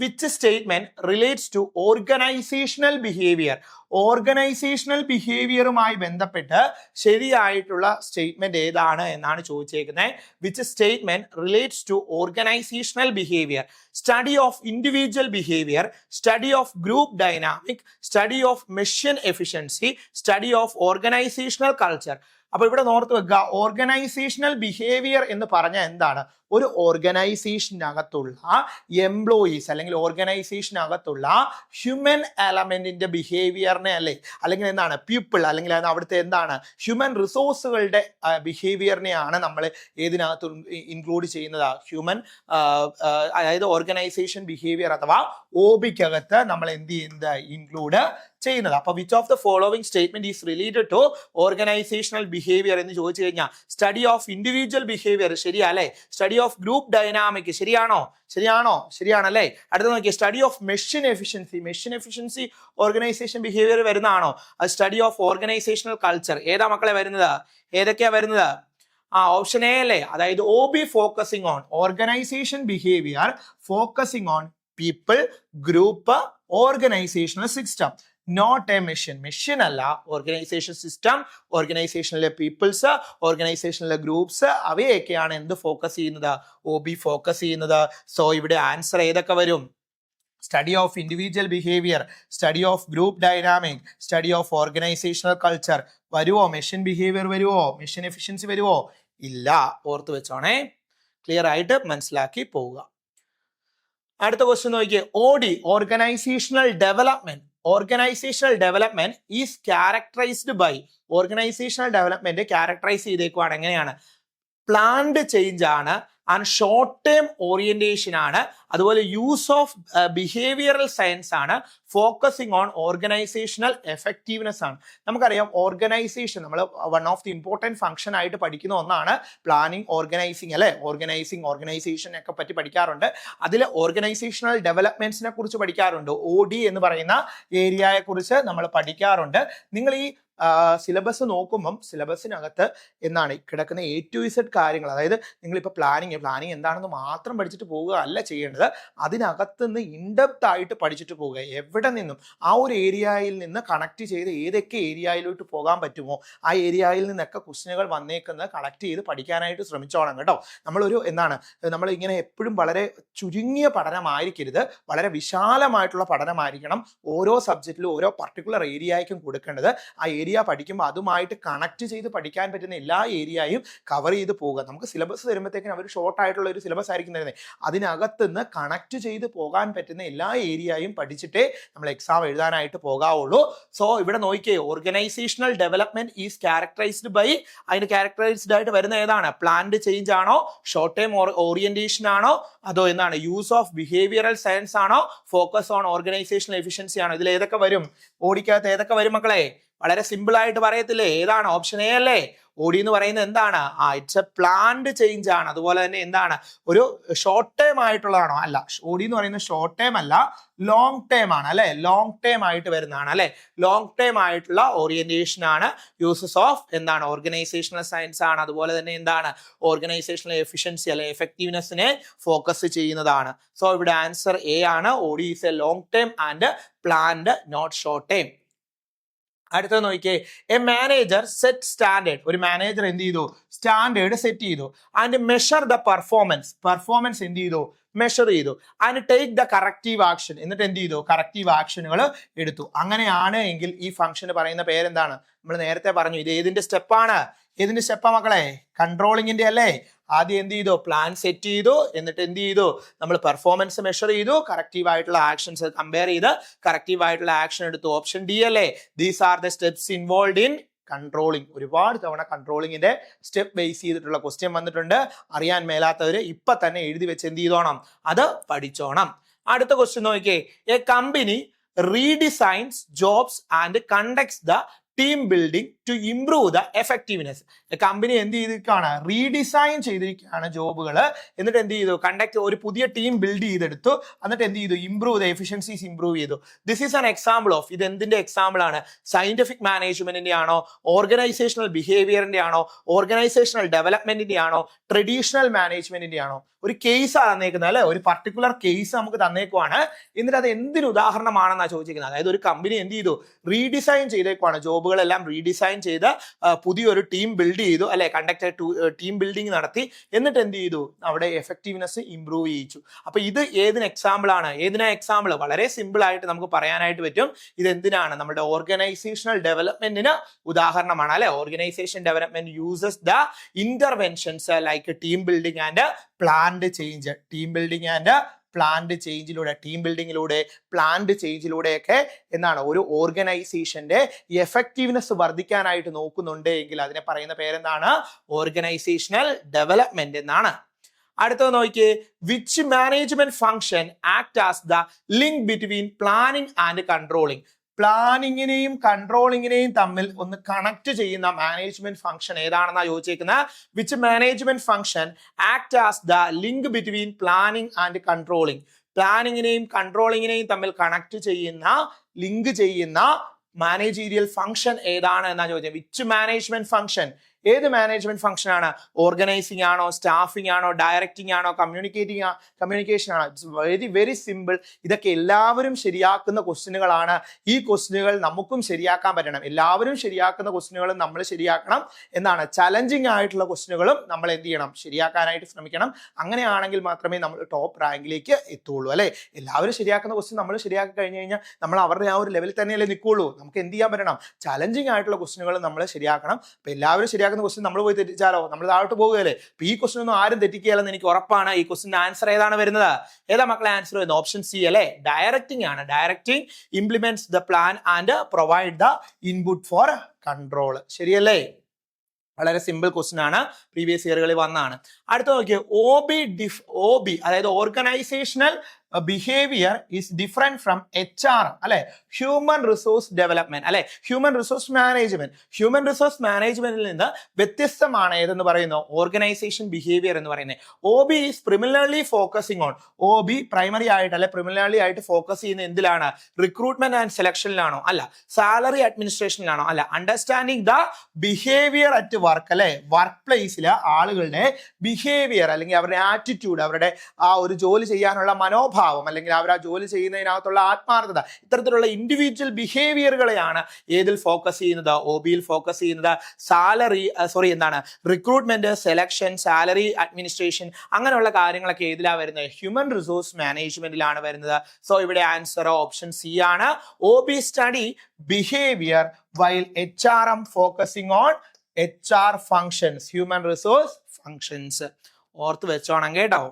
which statement relates to organisational behaviour. Organisational ബിഹേവിയറുമായി ബന്ധപ്പെട്ട് ശരിയായിട്ടുള്ള സ്റ്റേറ്റ്മെന്റ് ഏതാണ് എന്നാണ് ചോദിച്ചേക്കുന്നത്. Which statement relates to organisational behaviour? Study of individual behaviour, study of group dynamic, study of machine efficiency, study of organisational culture. അപ്പൊ ഇവിടെ ഓർത്ത് വെക്കുക, ഓർഗനൈസേഷണൽ ബിഹേവിയർ എന്ന് പറഞ്ഞാൽ എന്താണ്? ഒരു ഓർഗനൈസേഷനകത്തുള്ള എംപ്ലോയീസ് അല്ലെങ്കിൽ ഓർഗനൈസേഷനകത്തുള്ള ഹ്യൂമൻ എലമെന്റിന്റെ ബിഹേവിയറിനെ അല്ലേ, അല്ലെങ്കിൽ എന്താണ് പീപ്പിൾ അല്ലെങ്കിൽ അവിടുത്തെ എന്താണ് ഹ്യൂമൻ റിസോഴ്സുകളുടെ ബിഹേവിയറിനെയാണ് നമ്മൾ ഏതിനകത്ത് ഇൻക്ലൂഡ് ചെയ്യുന്നത്? ഹ്യൂമൻ അതായത് ഓർഗനൈസേഷൻ ബിഹേവിയർ അഥവാ OBക്കകത്ത് നമ്മൾ എന്ത് ചെയ്യുന്നത്? ഇൻക്ലൂഡ് ചെയ്യുന്നത്. അപ്പൊ which of the following statement is related to organisational behaviour എന്ന് ചോദിച്ചു കഴിഞ്ഞാൽ സ്റ്റഡി ഓഫ് ഇൻഡിവിജ്വൽ ബിഹേവിയർ ശരിയാ അല്ലെ. സ്റ്റഡി ഓഫ് ഗ്രൂപ്പ് ഡൈനാമിക് ശരിയാണോ? ശരിയാണല്ലേ. അടുത്ത നോക്കിയേ, study of machine efficiency. Machine efficiency organisation behaviour വരുന്നതാണോ? അത് സ്റ്റഡി ഓഫ് ഓർഗനൈസേഷണൽ കൾച്ചർ. ഏതാ മക്കളെ വരുന്നത്? ഏതൊക്കെയാ വരുന്നത്? ഓപ്ഷൻ എ അല്ലേ. അതായത് OB focusing on organisation behaviour, focusing on people, group, organisational system. Not a machine അല്ല, ഓർഗനൈസേഷൻ സിസ്റ്റം, ഓർഗനൈസേഷനിലെ പീപ്പിൾസ്, ഓർഗനൈസേഷനിലെ ഗ്രൂപ്പ്സ്, അവയൊക്കെയാണ് എന്ത് ഫോക്കസ് ചെയ്യുന്നത്? OB ഫോക്കസ് ചെയ്യുന്നത്. സോ ഇവിടെ ആൻസർ ഏതൊക്കെ വരും? Study of individual behaviour, study of group dynamic, study of organisational culture. വരുവോ? മെഷീൻ ബിഹേവിയർ വരുവോ? മെഷീൻ എഫിഷ്യൻസി വരുവോ? ഇല്ല. ഓർത്ത് വെച്ചോണേ, ക്ലിയർ ആയിട്ട് മനസ്സിലാക്കി പോവുക. അടുത്ത ക്വസ്റ്റ്യൻ നോക്കിയേ, OD organisational development. Organisational development is characterised by. Organisational development characterise ചെയ്തേക്കുവാണ് എങ്ങനെയാണ്? പ്ലാൻഡ് ചേഞ്ച് ആണ്, ആൻഡ് ഷോർട്ട് ടേം ഓറിയന്റേഷൻ ആണ്, അതുപോലെ യൂസ് ഓഫ് ബിഹേവിയറൽ സയൻസ് ആണ്, ഫോക്കസിങ് ഓൺ ഓർഗനൈസേഷണൽ എഫക്റ്റീവ്നെസ് ആണ്. നമുക്കറിയാം ഓർഗനൈസേഷൻ നമ്മൾ one of the important function ആയിട്ട് പഠിക്കുന്ന ഒന്നാണ് പ്ലാനിങ്, ഓർഗനൈസിങ് അല്ലെ. ഓർഗനൈസേഷൻ ഒക്കെ പറ്റി പഠിക്കാറുണ്ട്. അതിൽ ഓർഗനൈസേഷണൽ ഡെവലപ്മെന്റ്സിനെ കുറിച്ച് പഠിക്കാറുണ്ട്. OD എന്ന് പറയുന്ന ഏരിയയെ കുറിച്ച് നമ്മൾ പഠിക്കാറുണ്ട്. നിങ്ങൾ ഈ സിലബസ് നോക്കുമ്പം സിലബസിനകത്ത് എന്താണ് കിടക്കുന്ന A to Z കാര്യങ്ങൾ, അതായത് നിങ്ങളിപ്പോൾ പ്ലാനിങ് എന്താണെന്ന് മാത്രം പഠിച്ചിട്ട് പോവുക അല്ല ചെയ്യേണ്ടത്. അതിനകത്ത് നിന്ന് ഇൻഡെപ്ത് ആയിട്ട് പഠിച്ചിട്ട് പോവുക. എവിടെ നിന്നും ആ ഒരു ഏരിയയിൽ നിന്ന് കണക്ട് ചെയ്ത് ഏതൊക്കെ ഏരിയയിലോട്ട് പോകാൻ പറ്റുമോ ആ ഏരിയയിൽ നിന്നൊക്കെ ക്വസ്റ്റ്യനുകൾ വന്നേക്കുന്നത് കളക്ട് ചെയ്ത് പഠിക്കാനായിട്ട് ശ്രമിച്ചോണം കേട്ടോ. നമ്മൾ ഇങ്ങനെ എപ്പോഴും വളരെ ചുരുങ്ങിയ പഠനമായിരിക്കരുത്, വളരെ വിശാലമായിട്ടുള്ള പഠനമായിരിക്കണം. ഓരോ സബ്ജക്റ്റിലും ഓരോ പർട്ടിക്കുലർ ഏരിയയ്ക്കും കൊടുക്കേണ്ടത്. ആ ഏരിയ പഠിക്കുമ്പോൾ അതുമായിട്ട് കണക്ട് ചെയ്ത് പഠിക്കാൻ പറ്റുന്ന എല്ലാ ഏരിയയും കവർ ചെയ്ത് പോകുക. നമുക്ക് സിലബസ് തരുമ്പോഴത്തേക്കും അവർ ഷോർട്ട് ആയിട്ടുള്ള ഒരു സിലബസ് ആയിരിക്കും തരുന്നത്. അതിനകത്ത് നിന്ന് കണക്ട് ചെയ്ത് പോകാൻ പറ്റുന്ന എല്ലാ ഏരിയയും പഠിച്ചിട്ടേ നമ്മൾ എക്സാം എഴുതാനായിട്ട് പോകാവുള്ളൂ. സോ ഇവിടെ നോക്കിയേ, organisational development is characterised by, അതിന് ക്യാരക്ടറൈസ്ഡ് ആയിട്ട് വരുന്ന ഏതാണ്? പ്ലാൻഡ് ചേഞ്ച് ആണോ, ഷോർട്ട് ടൈം ഓറിയന്റേഷൻ ആണോ, അതോ എന്താണ് യൂസ് ഓഫ് ബിഹേവിയറൽ സയൻസ് ആണോ, ഫോക്കസ് ഓൺ ഓർഗനൈസേഷണൽ എഫിഷ്യൻസി ആണോ? ഇതിൽ ഏതൊക്കെ വരും? ഓടിക്കകത്ത് ഏതൊക്കെ വരും മക്കളെ? വളരെ സിമ്പിൾ ആയിട്ട് പറയത്തില്ലേ, ഏതാണ്? ഓപ്ഷൻ എ അല്ലേ. OD എന്ന് പറയുന്നത് എന്താണ്? ഇറ്റ്സ് എ പ്ലാൻഡ് ചേഞ്ച് ആണ്. അതുപോലെ തന്നെ എന്താണ്? ഒരു ഷോർട്ട് ടൈം ആയിട്ടുള്ളതാണോ? അല്ല, OD എന്ന് പറയുന്നത് ഷോർട്ട് ടൈം അല്ല, ലോങ് ടൈം ആണ് അല്ലെ. ലോങ് ടൈം ആയിട്ട് വരുന്നതാണ് അല്ലെ. ലോങ് ടൈം ആയിട്ടുള്ള ഓറിയന്റേഷൻ ആണ്. യൂസസ് ഓഫ് എന്താണ്? ഓർഗനൈസേഷണൽ സയൻസ് ആണ്. അതുപോലെ തന്നെ എന്താണ്? ഓർഗനൈസേഷണൽ എഫിഷ്യൻസി അല്ലെ, എഫക്റ്റീവ്നെസ്സിനെ ഫോക്കസ് ചെയ്യുന്നതാണ്. സോ ഇവിടെ ആൻസർ എ ആണ്. OD is a long time and planned, not short time. അടുത്തത് നോക്കിയേ, എ മാനേജർ സെറ്റ് സ്റ്റാൻഡേർഡ്. ഒരു മാനേജർ എന്ത് ചെയ്തു? സ്റ്റാൻഡേർഡ് സെറ്റ് ചെയ്തു. ആൻഡ് മെഷർ ദ പെർഫോമൻസ് എന്ത് ചെയ്തു? മെഷർ ചെയ്തു. And take the corrective action. എന്നിട്ട് എന്ത് ചെയ്തു? കറക്റ്റീവ് ആക്ഷനുകൾ എടുത്തു. അങ്ങനെയാണ് എങ്കിൽ ഈ ഫംഗ്ഷന് പറയുന്ന പേരെന്താണ്? നമ്മൾ നേരത്തെ പറഞ്ഞു, ഇത് ഏതിന്റെ സ്റ്റെപ്പാണ്? ഏതിന്റെ സ്റ്റെപ്പാ മക്കളെ? കൺട്രോളിങ്ങിന്റെ അല്ലേ. ആദ്യം എന്ത് ചെയ്തു? പ്ലാൻ സെറ്റ് ചെയ്തു. എന്നിട്ട് എന്ത് ചെയ്തു? നമ്മൾ പെർഫോമൻസ് മെഷർ ചെയ്തു. കറക്റ്റീവ് ആയിട്ടുള്ള ആക്ഷൻസ് കമ്പയർ ചെയ്ത് കറക്റ്റീവ് ആയിട്ടുള്ള ആക്ഷൻ എടുത്തു. ഓപ്ഷൻ ഡി അല്ലേ. These are the steps involve in controlling. ഒരുപാട് തവണ കൺട്രോളിങ്ങിന്റെ സ്റ്റെപ്പ് ബേസ് ചെയ്തിട്ടുള്ള ക്വസ്റ്റ്യൻ വന്നിട്ടുണ്ട്. അറിയാൻ മേലാത്തവര് ഇപ്പൊ തന്നെ എഴുതി വെച്ച് എന്ത് ചെയ്തോണം? അത് പഠിച്ചോണം. അടുത്ത ക്വസ്റ്റ്യൻ നോക്കിയേ, a company redesigns jobs and conducts the team building to improve the effectiveness. Company എന്ത് ചെയ്തിരിക്കുകയാണ്, റീഡിസൈൻ ചെയ്തിരിക്കുകയാണ് ജോബുകൾ. എന്നിട്ട് എന്ത് ചെയ്തു, കണ്ടക്ട് ഒരു പുതിയ ടീം ബിൽഡ് ചെയ്തെടുത്തു. എന്നിട്ട് എന്ത് ചെയ്തു, ഇംപ്രൂവ് ദ എഫിഷ്യൻസീസ് ഇംപ്രൂവ് ചെയ്തു. This is an example of, ഇത് എന്തിന്റെ എക്സാമ്പിൾ ആണ്, സയന്റിഫിക് മാനേജ്മെന്റിന്റെ ആണോ, ഓർഗനൈസേഷണൽ ബിഹേവിയറിന്റെ ആണോ, ഓർഗനൈസേഷണൽ ഡെവലപ്മെന്റിന്റെ ആണോ, ട്രഡീഷണൽ മാനേജ്മെന്റിന്റെ ആണോ? ഒരു കേസാണ് തന്നേക്കുന്നത് അല്ലെ, ഒരു പർട്ടിക്കുലർ കേസ് നമുക്ക് തന്നേക്കുവാണ്. എന്നിട്ട് അത് എന്തിന് ഉദാഹരണമാണെന്നാണ് ചോദിച്ചിരിക്കുന്നത്. അതായത് ഒരു കമ്പനി എന്ത് ചെയ്തു, റീഡിസൈൻ ചെയ്തേക്കുവാണ്, ജോബുകളെല്ലാം റീഡിസൈൻ ചെയ്ത് പുതിയൊരു ടീം ബിൽഡ് ചെയ്തു അല്ലെ, കണ്ടക്ട് ടീം ബിൽഡിംഗ് നടത്തി. എന്നിട്ട് എന്ത് ചെയ്തു, അവിടെ എഫക്റ്റീവ്നെസ് ഇംപ്രൂവ് ചെയ്യിച്ചു. അപ്പൊ ഇത് ഏതിന് എക്സാമ്പിൾ ആണ്, ഏതിനാ എക്സാമ്പിൾ? വളരെ സിമ്പിൾ ആയിട്ട് നമുക്ക് പറയാനായിട്ട് പറ്റും. ഇത് എന്തിനാണ്, നമ്മുടെ ഓർഗനൈസേഷണൽ ഡെവലപ്മെന്റിന് ഉദാഹരണമാണ് അല്ലെ. Organisation development uses the interventions like team building and planned change. Team building and planned ചേഞ്ചിലൂടെ, ടീം ബിൽഡിങ്ങിലൂടെ, പ്ലാൻഡ് ചേഞ്ചിലൂടെയൊക്കെ എന്താണ്, ഒരു ഓർഗനൈസേഷന്റെ എഫക്റ്റീവ്നെസ് വർദ്ധിക്കാനായിട്ട് നോക്കുന്നുണ്ട് എങ്കിൽ അതിനെ പറയുന്ന പേരെന്താണ്, ഓർഗനൈസേഷണൽ ഡെവലപ്മെന്റ് എന്നാണ്. അടുത്തത് നോക്കിയേ, which management function act as the link between planning and controlling. പ്ലാനിങ്ങിനെയും കൺട്രോളിങ്ങിനെയും തമ്മിൽ ഒന്ന് കണക്ട് ചെയ്യുന്ന മാനേജ്മെന്റ് ഫംഗ്ഷൻ ഏതാണെന്നാ ചോദിച്ചേക്കുന്നത്. Which management function act as the link between planning and controlling. പ്ലാനിങ്ങിനെയും കൺട്രോളിങ്ങിനെയും തമ്മിൽ കണക്ട് ചെയ്യുന്ന, ലിങ്ക് ചെയ്യുന്ന മാനേജീരിയൽ ഫംഗ്ഷൻ ഏതാണ് എന്നാ ചോദിച്ചത്. വിച്ച് മാനേജ്മെന്റ് ഫംഗ്ഷൻ, ഏത് മാനേജ്മെന്റ് ഫംഗ്ഷൻ ആണ്? ഓർഗനൈസിംഗ് ആണോ, സ്റ്റാഫിംഗ് ആണോ, ഡയറക്റ്റിംഗ് ആണോ, കമ്മ്യൂണിക്കേഷൻ ആണോ? It's very very simple. ഇതൊക്കെ എല്ലാവരും ശരിയാക്കുന്ന ക്വസ്റ്റ്യനുകളാണ്. ഈ ക്വസ്റ്റ്യനുകൾ നമുക്കും ശരിയാക്കാൻ പറ്റണം. എല്ലാവരും ശരിയാക്കുന്ന ക്വസ്റ്റ്യനുകളും നമ്മൾ ശരിയാക്കണം എന്നാണ്. ചലഞ്ചിങ് ആയിട്ടുള്ള ക്വസ്റ്റ്യനുകളും നമ്മൾ എന്ത് ചെയ്യണം, ശരിയാക്കാനായിട്ട് ശ്രമിക്കണം. അങ്ങനെയാണെങ്കിൽ മാത്രമേ നമ്മൾ ടോപ്പ് റാങ്കിലേക്ക് എത്തുള്ളൂ അല്ലെ. എല്ലാവരും ശരിയാക്കുന്ന ക്വസ്റ്റ്യൻ നമ്മൾ ശരിയാക്കി കഴിഞ്ഞു കഴിഞ്ഞാൽ നമ്മൾ അവരുടെ ആ ഒരു ലെവലിൽ തന്നെയല്ലേ നിൽക്കുള്ളൂ. നമുക്ക് എന്ത് ചെയ്യാൻ പറ്റണം, ചലഞ്ചിങ് ആയിട്ടുള്ള ക്വസ്റ്റ്യനുകൾ നമ്മൾ ശരിയാക്കണം. അപ്പൊ എല്ലാവരും ശരിയാക്കുന്ന ക്വസ്റ്റ്യൻ നമ്മൾ പോയി തെറ്റിച്ചാലോ, നമ്മൾ താഴോട്ട് പോകുകയല്ലേ. അപ്പൊ ഈ ക്വസ്റ്റ്യൻ ഒന്നും ആരും തെറ്റിക്കുകയല്ലെന്ന് എനിക്ക് ഉറപ്പാണ്. ഈ ക്വസ്റ്റ്യന്റെ ആൻസർ ഏതാണ് വരുന്നത്? ഏതാ മക്കളെ ആൻസർ വരുന്നത്? ഓപ്ഷൻ സി അല്ലെ, ഡയറക്റ്റിംഗ് ആണ്. Directing implements the plan and provide the input for control. ശരിയല്ലേ? വളരെ സിമ്പിൾ ക്വസ്റ്റ്യൻ ആണ്, പ്രീവിയസ് ഇയറുകളിൽ വന്നാണ്. അടുത്ത നോക്കിയേ, OB അതായത് organisational behaviour is different from HR അല്ലെ, ഹ്യൂമൻ റിസോഴ്സ് ഡെവലപ്മെന്റ് അല്ലെ, human resource management. Human resource മാനേജ്മെന്റിൽ നിന്ന് വ്യത്യസ്തമാണ് ഏതെന്ന് പറയുന്നു, ഓർഗനൈസേഷൻ ബിഹേവിയർ എന്ന് പറയുന്നത്. OB is primarily focusing on, OB primary ആയിട്ട് അല്ലെ പ്രിമിനർലി ആയിട്ട് ഫോക്കസ് ചെയ്യുന്ന എന്തിലാണ്? റിക്രൂട്ട്മെന്റ് ആൻഡ് സെലക്ഷനിലാണോ? അല്ല. സാലറി അഡ്മിനിസ്ട്രേഷനിലാണോ? അല്ല. Understanding the behaviour at work അല്ലെ, വർക്ക് പ്ലേസിലെ ആളുകളുടെ ബിഹേവിയർ അല്ലെങ്കിൽ അവരുടെ ആറ്റിറ്റ്യൂഡ്, അവരുടെ ആ ഒരു ജോലി ചെയ്യാനുള്ള മനോഭാവം അല്ലെങ്കിൽ അവർ ആ ജോലി ചെയ്യുന്നതിനകത്തുള്ള ആത്മാർത്ഥത, ഇത്തരത്തിലുള്ള ഇൻഡിവിജ്വൽ ബിഹേവിയറുകളെയാണ് ഏതിൽ ഫോക്കസ് ചെയ്യുന്നത്? OBയിൽ ഫോക്കസ് ചെയ്യുന്നത്. റിക്രൂട്ട്മെന്റ്, സെലക്ഷൻ, സാലറി അഡ്മിനിസ്ട്രേഷൻ അങ്ങനെയുള്ള കാര്യങ്ങളൊക്കെ ഏതിലാണ് വരുന്നത്? ഹ്യൂമൻ റിസോഴ്സ് മാനേജ്മെന്റിലാണ് വരുന്നത്. സോ ഇവിടെ ആൻസർ ഓപ്ഷൻ സി ആണ്. OB study behaviour while HRM focusing on HR functions, human resource functions. ഓർത്ത് വെച്ചോണം കേട്ടോ.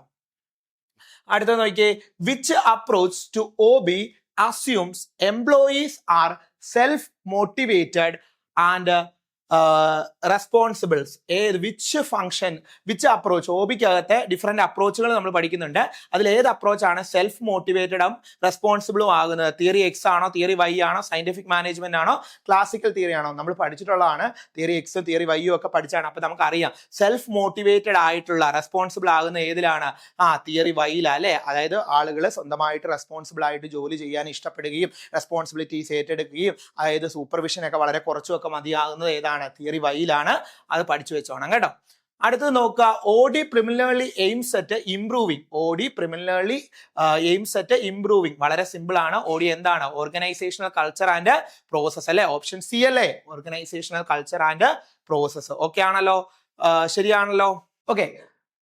അടുത്ത നോക്കിയേ, which approach to OB assumes employees are self-motivated and responsibles. Which function, which approach, OBക്കകത്തെ different അപ്രോച്ചുകൾ നമ്മൾ പഠിക്കുന്നുണ്ട്. അതിൽ ഏത് അപ്രോച്ചാണ് സെൽഫ് മോട്ടിവേറ്റഡും റെസ്പോൺസിബിളും ആകുന്നത്? തിയറി എക്സ് ആണോ, തിയറി വൈ ആണോ, സയന്റിഫിക് മാനേജ്മെന്റ് ആണോ, ക്ലാസിക്കൽ തിയറി ആണോ? നമ്മൾ പഠിച്ചിട്ടുള്ളതാണ്. തിയറി എക്സും തിയറി വൈയും ഒക്കെ പഠിച്ചാണ്. അപ്പൊ നമുക്കറിയാം സെൽഫ് മോട്ടിവേറ്റഡ് ആയിട്ടുള്ള റെസ്പോൺസിബിൾ ആകുന്ന ഏതിലാണ്? തിയറി വൈയിലാണ് അല്ലെ. അതായത് ആളുകൾ സ്വന്തമായിട്ട് റെസ്പോൺസിബിൾ ആയിട്ട് ജോലി ചെയ്യാൻ ഇഷ്ടപ്പെടുകയും റെസ്പോൺസിബിലിറ്റീസ് ഏറ്റെടുക്കുകയും അതായത് സൂപ്പർവിഷൻ ഒക്കെ വളരെ കുറച്ചുമൊക്കെ മതിയാകുന്നത് ഏതാണ്? തിയറി വൈയിലാണ്. അത് പഠിച്ചു വെച്ചോണം കേട്ടോ. അടുത്തത് നോക്കുക, OD primarily aims at improving. OD primarily aims at improving. വളരെ സിമ്പിൾ ആണ്. OD എന്താണ്? ഓർഗനൈസേഷണൽ കൾച്ചർ ആൻഡ് പ്രോസസ് അല്ലെ. ഓപ്ഷൻ സി അല്ലേ, organisational culture and process. Okay ആണല്ലോ, ശരിയാണല്ലോ. ഓക്കെ,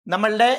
നമ്മളുടെ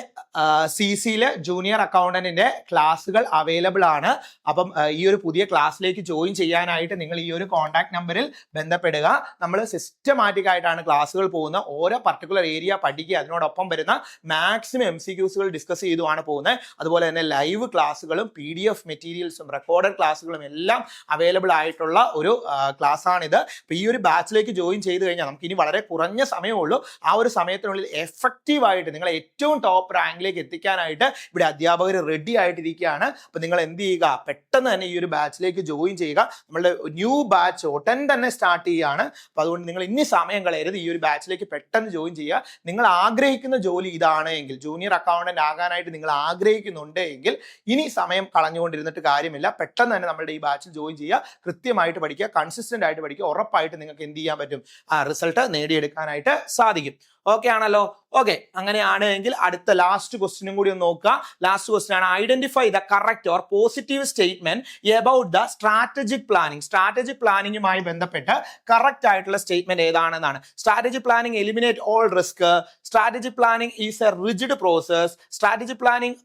CCയിലെ ജൂനിയർ അക്കൗണ്ടന്റിന്റെ ക്ലാസ്സുകൾ അവൈലബിൾ ആണ്. അപ്പം ഈ ഒരു പുതിയ ക്ലാസ്സിലേക്ക് ജോയിൻ ചെയ്യാനായിട്ട് നിങ്ങൾ ഈ ഒരു കോൺടാക്ട് നമ്പറിൽ ബന്ധപ്പെടുക. നമ്മൾ സിസ്റ്റമാറ്റിക് ആയിട്ടാണ് ക്ലാസ്സുകൾ പോകുന്നത്. ഓരോ പർട്ടിക്കുലർ ഏരിയ പഠിക്കുക, അതിനോടൊപ്പം വരുന്ന മാക്സിമം MCQസുകൾ ഡിസ്കസ് ചെയ്തുമാണ് പോകുന്നത്. അതുപോലെ തന്നെ ലൈവ് ക്ലാസ്സുകളും PDF മെറ്റീരിയൽസും റെക്കോർഡഡ് ക്ലാസ്സുകളും എല്ലാം അവൈലബിൾ ആയിട്ടുള്ള ഒരു ക്ലാസ് ആണിത്. അപ്പൊ ഈ ഒരു ബാച്ചിലേക്ക് ജോയിൻ ചെയ്ത് കഴിഞ്ഞാൽ നമുക്ക് ഇനി വളരെ കുറഞ്ഞ സമയമുള്ളൂ. ആ ഒരു സമയത്തിനുള്ളിൽ എഫക്റ്റീവായിട്ട് നിങ്ങൾ ഏറ്റവും ടോപ്പ് റാങ്കിലേക്ക് എത്തിക്കാനായിട്ട് ഇവിടെ അധ്യാപകർ റെഡി ആയിട്ടിരിക്കുകയാണ്. അപ്പൊ നിങ്ങൾ എന്ത് ചെയ്യുക, പെട്ടെന്ന് തന്നെ ഈ ഒരു ബാച്ചിലേക്ക് ജോയിൻ ചെയ്യുക. നമ്മളുടെ ന്യൂ ബാച്ച് ഉടൻ തന്നെ സ്റ്റാർട്ട് ചെയ്യുകയാണ്. അപ്പൊ അതുകൊണ്ട് നിങ്ങൾ ഇനി സമയം കളയരുത്, ഈ ഒരു ബാച്ചിലേക്ക് പെട്ടെന്ന് ജോയിൻ ചെയ്യുക. നിങ്ങൾ ആഗ്രഹിക്കുന്ന ജോലി ഇതാണ് എങ്കിൽ, ജൂനിയർ അക്കൗണ്ടന്റ് ആകാനായിട്ട് നിങ്ങൾ ആഗ്രഹിക്കുന്നുണ്ട് എങ്കിൽ ഇനി സമയം കളഞ്ഞുകൊണ്ടിരുന്നിട്ട് കാര്യമില്ല. പെട്ടെന്ന് തന്നെ നമ്മുടെ ഈ ബാച്ചിൽ ജോയിൻ ചെയ്യുക. കൃത്യമായിട്ട് പഠിക്കുക, കൺസിസ്റ്റന്റ് ആയിട്ട് പഠിക്കുക. ഉറപ്പായിട്ട് നിങ്ങൾക്ക് എന്ത് ചെയ്യാൻ പറ്റും, ആ റിസൾട്ട് നേടിയെടുക്കാനായിട്ട് സാധിക്കും. ഓക്കെ ആണല്ലോ? ഓക്കെ, അങ്ങനെയാണെങ്കിൽ അടുത്ത ലാസ്റ്റ് ക്വസ്റ്റ്യനും കൂടി ഒന്ന് നോക്കുക. ലാസ്റ്റ് ക്വസ്റ്റ്യൻ ആണ്, identify the correct or positive statement about the strategic planning. Strategic പ്ലാനിങ്ങുമായി ബന്ധപ്പെട്ട് കറക്റ്റ് ആയിട്ടുള്ള സ്റ്റേറ്റ്മെന്റ് ഏതാണെന്നാണ്. Strategic planning eliminate all risk. Strategic planning is a rigid process. Strategic planning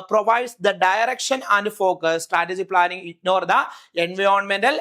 provides the direction and focus. Strategic planning ignore the environmental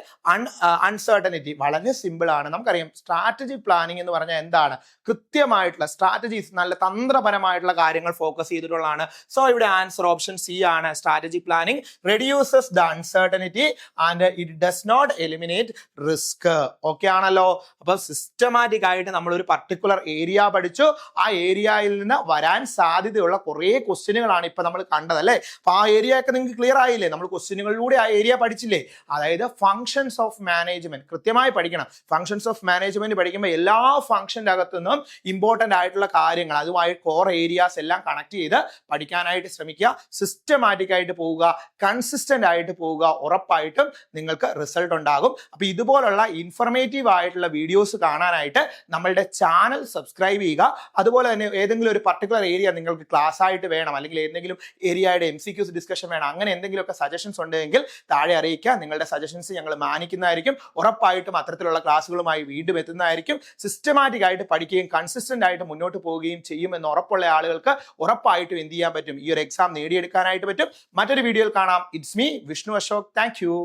uncertainty. വളരെ simple ആണ്. നമുക്കറിയാം strategic planning എന്ന് പറഞ്ഞാൽ എന്താണ്, കൃത്യമായിട്ടുള്ള സ്ട്രാറ്റജീസ്, നല്ല തന്ത്രപരമായിട്ടുള്ള കാര്യങ്ങൾ ഫോക്കസ് ചെയ്തിട്ടുള്ളതാണ്. സോ ഇവിടെ ആൻസർ ഓപ്ഷൻ സി ആണ്. Strategic planning reduces the uncertainty and it does not eliminate risk. Okay ആണല്ലോ? അപ്പൊ സിസ്റ്റമാറ്റിക് ആയിട്ട് നമ്മൾ ഒരു പർട്ടിക്കുലർ ഏരിയ പഠിച്ചു. ആ ഏരിയയിൽ നിന്ന് വരാൻ സാധ്യതയുള്ള കുറെ ക്വസ്റ്റ്യനുകളാണ് ഇപ്പൊ നമ്മൾ കണ്ടതല്ലേ. അപ്പൊ ആ ഏരിയ ഒക്കെ നിങ്ങൾക്ക് ക്ലിയർ ആയില്ലേ? നമ്മൾ ക്വസ്റ്റ്യനുകളിലൂടെ ആ ഏരിയ പഠിച്ചില്ലേ? അതായത് ഫങ്ഷൻസ് ഓഫ് മാനേജ്മെന്റ് കൃത്യമായി പഠിക്കണം. ഫങ്ഷൻസ് ഓഫ് മാനേജ്മെന്റ് പഠിക്കുമ്പോൾ എല്ലാ ഫംഗ്ഷന്റെ അകത്തു നിന്നും ഇമ്പോർട്ടന്റ് ആയിട്ടുള്ള കാര്യങ്ങൾ, അതുമായി കോർ ഏരിയാസ് എല്ലാം കണക്ട് ചെയ്ത് പഠിക്കാനായിട്ട് ശ്രമിക്കുക. സിസ്റ്റമാറ്റിക് ആയിട്ട് പോവുക, കൺസിസ്റ്റന്റ് ആയിട്ട് പോവുക. ഉറപ്പായിട്ടും നിങ്ങൾക്ക് റിസൾട്ട് ഉണ്ടാകും. അപ്പൊ ഇതുപോലുള്ള ഇൻഫർമേറ്റീവ് ആയിട്ടുള്ള വീഡിയോസ് കാണാനായിട്ട് നമ്മളുടെ ചാനൽ സബ്സ്ക്രൈബ് ചെയ്യുക. അതുപോലെ തന്നെ ഏതെങ്കിലും ഒരു പർട്ടിക്കുലർ ഏരിയ നിങ്ങൾക്ക് ക്ലാസ് ആയിട്ട് വേണം, അല്ലെങ്കിൽ ഏതെങ്കിലും ഏരിയയുടെ MCQs ഡിസ്കഷൻ വേണം, അങ്ങനെ എന്തെങ്കിലുമൊക്കെ സജഷൻസ് ഉണ്ടെങ്കിൽ താഴെ അറിയിക്കുക. നിങ്ങളുടെ സജഷൻസ് ഞങ്ങൾ മാനിക്കുന്നതായിരിക്കും. ഉറപ്പായിട്ടും അത്തരത്തിലുള്ള ക്ലാസ്സുകളുമായി വീണ്ടും എത്തുന്നതായിരിക്കും. സിസ്റ്റമാറ്റിക് ആയിട്ട് പഠിക്കുകയും കൺസിസ്റ്റന്റ് ആയിട്ട് മുന്നോട്ട് പോവുകയും ചെയ്യുമെന്ന് ഉറപ്പുള്ള ആളുകൾക്ക് ഉറപ്പായിട്ടും എന്ത് ചെയ്യാൻ പറ്റും, ഈ ഒരു എക്സാം നേടിയെടുക്കാനായിട്ട് പറ്റും. മറ്റൊരു വീഡിയോയിൽ കാണാം. It's me Vishnu Ashok. Thank you.